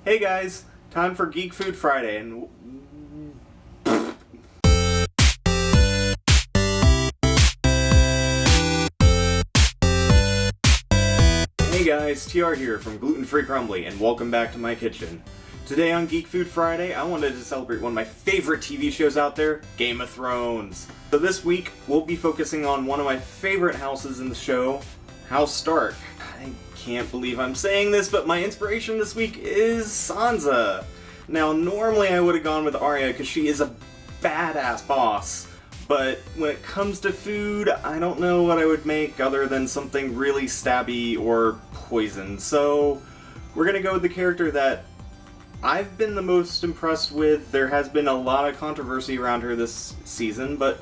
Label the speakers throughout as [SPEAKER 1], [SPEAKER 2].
[SPEAKER 1] Hey guys, time for Geek Food Friday, and hey guys, TR here from Gluten Free Crumbly, and welcome back to my kitchen. Today on Geek Food Friday, I wanted to celebrate one of my favorite TV shows out there, Game of Thrones. So this week, we'll be focusing on one of my favorite houses in the show, House Stark. I can't believe I'm saying this, but my inspiration this week is Sansa. Now, normally I would have gone with Arya because she is a badass boss, but when it comes to food, I don't know what I would make other than something really stabby or poison. So we're gonna go with the character that I've been the most impressed with. There has been a lot of controversy around her this season, but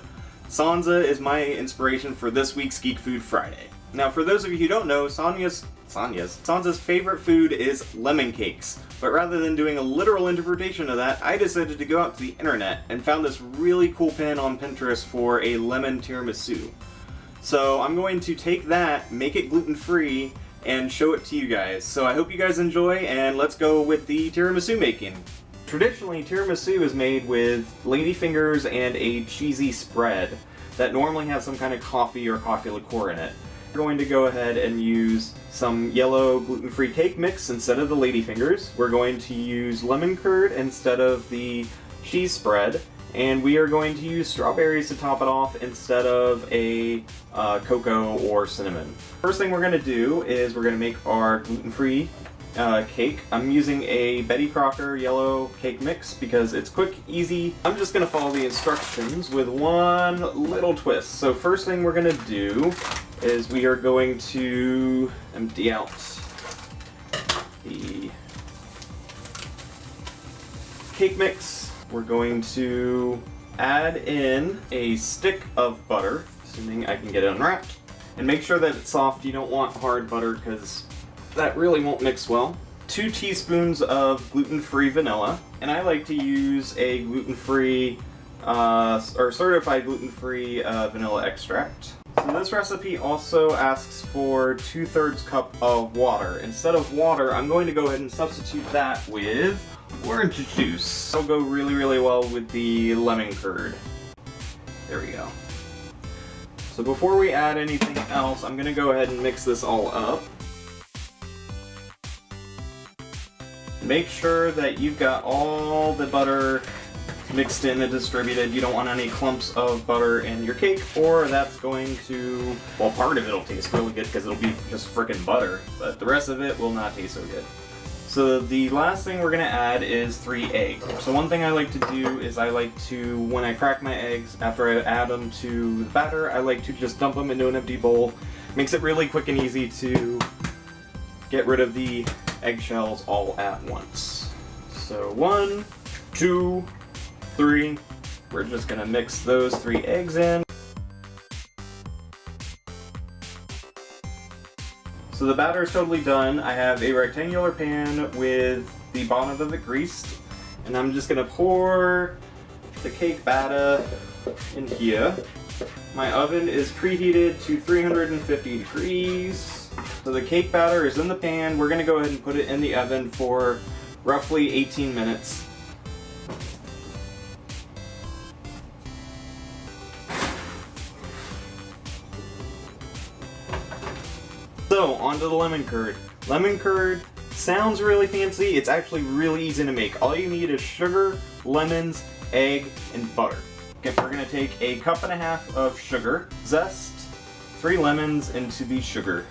[SPEAKER 1] Sansa is my inspiration for this week's Geek Food Friday. Now, for those of you who don't know, Sansa's favorite food is lemon cakes. But rather than doing a literal interpretation of that, I decided to go out to the internet and found this really cool pin on Pinterest for a lemon tiramisu. So I'm going to take that, make it gluten-free, and show it to you guys. So I hope you guys enjoy, and let's go with the tiramisu making. Traditionally, tiramisu is made with ladyfingers and a cheesy spread that normally has some kind of coffee or coffee liqueur in it. We're going to go ahead and use some yellow gluten-free cake mix instead of the ladyfingers. We're going to use lemon curd instead of the cheese spread, and we are going to use strawberries to top it off instead of a cocoa or cinnamon. First thing we're going to do is we're going to make our gluten-free cake. I'm using a Betty Crocker yellow cake mix because it's quick, easy. I'm just going to follow the instructions with one little twist. So first thing we're going to do is we are going to empty out the cake mix. We're going to add in a stick of butter, assuming I can get it unwrapped, and make sure that it's soft. You don't want hard butter because that really won't mix well. 2 teaspoons of gluten-free vanilla, and I like to use a gluten-free or certified gluten-free vanilla extract. So this recipe also asks for 2/3 cup of water. Instead of water, I'm going to go ahead and substitute that with orange juice. It'll go really, really well with the lemon curd. There we go. So before we add anything else, I'm going to go ahead and mix this all up. Make sure that you've got all the butter mixed in and distributed. You don't want any clumps of butter in your cake, or that's going to, well, part of it will taste really good because it'll be just frickin' butter, but the rest of it will not taste so good. So the last thing we're going to add is 3 eggs. So one thing I like to do is I like to, when I crack my eggs, after I add them to the batter, I like to just dump them into an empty bowl. Makes it really quick and easy to get rid of the eggshells all at once. So 1, 2, 3. We're just gonna mix those 3 eggs in. So the batter is totally done. I have a rectangular pan with the bottom of it greased, and I'm just gonna pour the cake batter in here. My oven is preheated to 350 degrees. So the cake batter is in the pan. We're gonna go ahead and put it in the oven for roughly 18 minutes. So, onto the lemon curd. Lemon curd sounds really fancy. It's actually really easy to make. All you need is sugar, lemons, egg, and butter. Okay, we're going to take a 1.5 cups of sugar, zest 3 lemons into the sugar.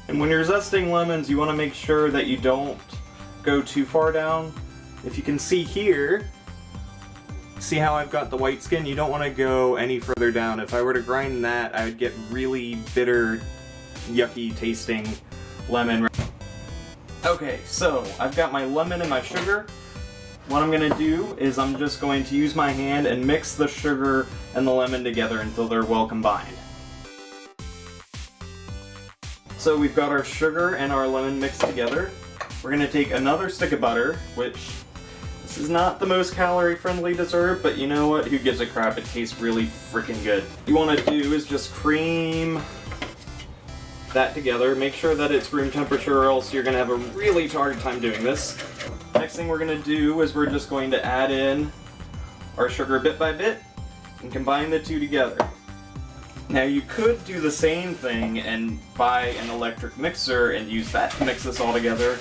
[SPEAKER 1] And when you're zesting lemons, you want to make sure that you don't go too far down. If you can see here, see how I've got the white skin? You don't want to go any further down. If I were to grind that, I would get really bitter, yucky tasting lemon. Okay, so I've got my lemon and my sugar. What I'm going to do is I'm just going to use my hand and mix the sugar and the lemon together until they're well combined. So we've got our sugar and our lemon mixed together. We're going to take another stick of butter, which this is not the most calorie-friendly dessert, but you know what? Who gives a crap? It tastes really freaking good. What you want to do is just cream that together. Make sure that it's room temperature or else you're going to have a really hard time doing this. Next thing we're going to do is we're just going to add in our sugar bit by bit and combine the two together. Now you could do the same thing and buy an electric mixer and use that to mix this all together,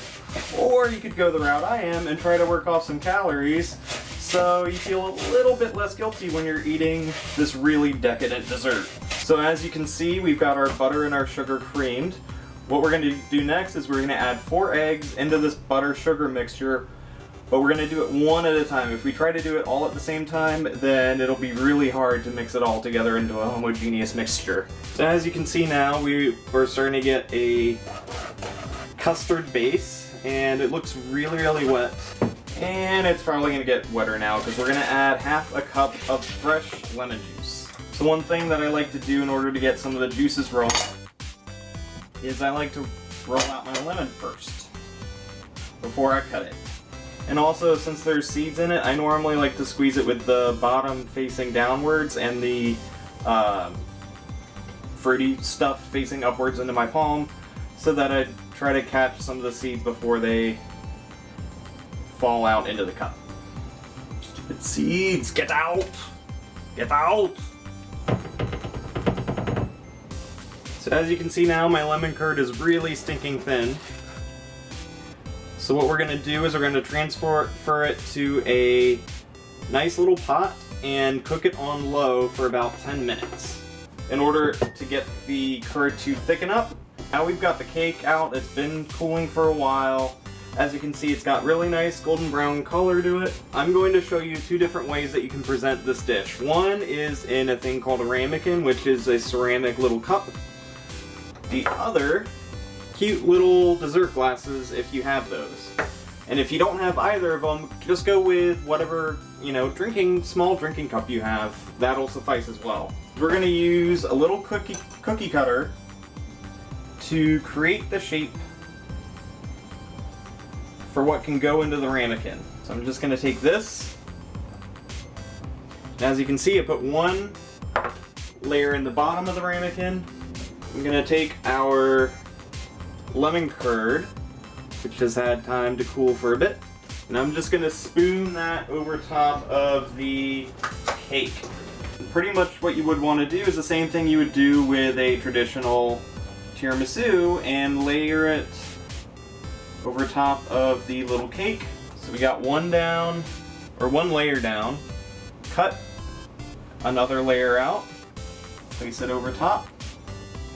[SPEAKER 1] or you could go the route I am and try to work off some calories so you feel a little bit less guilty when you're eating this really decadent dessert. So as you can see, we've got our butter and our sugar creamed. What we're going to do next is we're going to add 4 eggs into this butter sugar mixture, but we're going to do it one at a time. If we try to do it all at the same time, then it'll be really hard to mix it all together into a homogeneous mixture. So as you can see now, we're starting to get a custard base, and it looks really wet. And it's probably going to get wetter now because we're going to add half a cup of fresh lemon juice. So one thing that I like to do in order to get some of the juices rolling is I like to roll out my lemon first before I cut it. And also, since there's seeds in it, I normally like to squeeze it with the bottom facing downwards and the fruity stuff facing upwards into my palm, so that I try to catch some of the seeds before they fall out into the cup. Stupid seeds, get out! Get out! So as you can see now, my lemon curd is really stinking thin. So what we're going to do is we're going to transfer it to a nice little pot and cook it on low for about 10 minutes in order to get the curd to thicken up. Now we've got the cake out. It's been cooling for a while. As you can see, it's got really nice golden brown color to it. I'm going to show you 2 different ways that you can present this dish. One is in a thing called a ramekin, which is a ceramic little cup. The other, cute little dessert glasses if you have those. And if you don't have either of them, just go with whatever, small drinking cup you have. That'll suffice as well. We're going to use a little cookie cutter to create the shape for what can go into the ramekin. So I'm just going to take this. And as you can see, I put one layer in the bottom of the ramekin. I'm going to take our lemon curd, which has had time to cool for a bit, and I'm just going to spoon that over top of the cake. Pretty much what you would want to do is the same thing you would do with a traditional tiramisu and layer it over top of the little cake. So we got one layer down, cut another layer out, place it over top,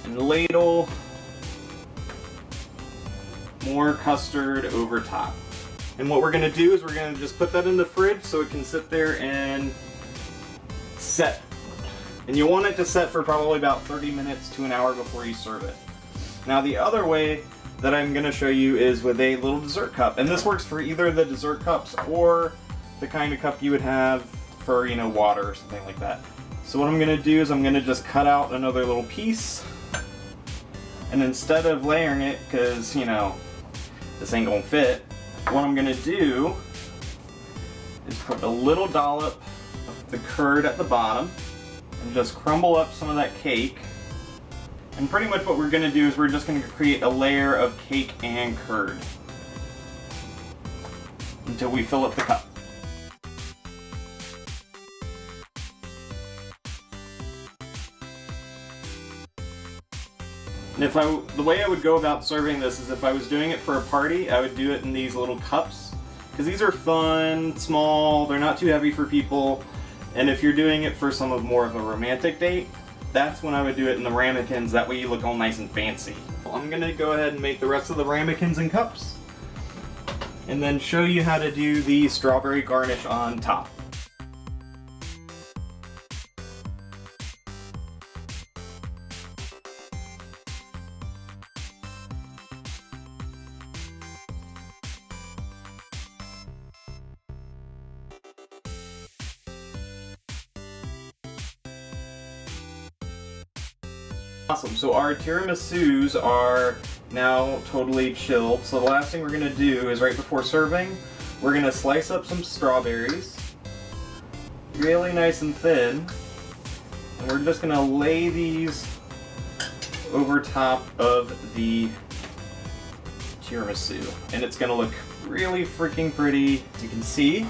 [SPEAKER 1] and ladle more custard over top. And what we're going to do is we're going to just put that in the fridge so it can sit there and set. And you want it to set for probably about 30 minutes to an hour before you serve it. Now the other way that I'm going to show you is with a little dessert cup. And this works for either the dessert cups or the kind of cup you would have for, water or something like that. So what I'm going to do is I'm going to just cut out another little piece. And instead of layering it, because, this ain't gonna fit, what I'm gonna do is put a little dollop of the curd at the bottom and just crumble up some of that cake. And pretty much what we're gonna do is we're just gonna create a layer of cake and curd until we fill up the cup. And the way I would go about serving this is if I was doing it for a party, I would do it in these little cups. Because these are fun, small, they're not too heavy for people. And if you're doing it for more of a romantic date, that's when I would do it in the ramekins. That way you look all nice and fancy. I'm going to go ahead and make the rest of the ramekins in cups. And then show you how to do the strawberry garnish on top. Awesome, so our tiramisus are now totally chilled. So the last thing we're going to do is right before serving, we're going to slice up some strawberries, really nice and thin, and we're just going to lay these over top of the tiramisu. And it's gonna look really freaking pretty, as you can see.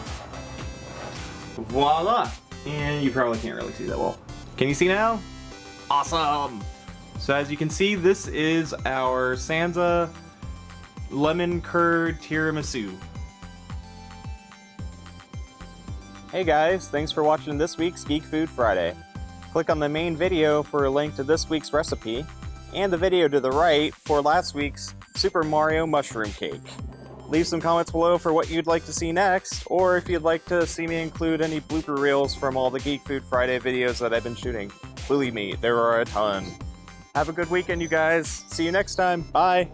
[SPEAKER 1] Voila! And you probably can't really see that well. Can you see now? Awesome! So as you can see, this is our Sansa lemon curd tiramisu. Hey guys, thanks for watching this week's Geek Food Friday. Click on the main video for a link to this week's recipe, and the video to the right for last week's Super Mario mushroom cake. Leave some comments below for what you'd like to see next, or if you'd like to see me include any blooper reels from all the Geek Food Friday videos that I've been shooting. Believe me, there are a ton. Have a good weekend, you guys. See you next time. Bye.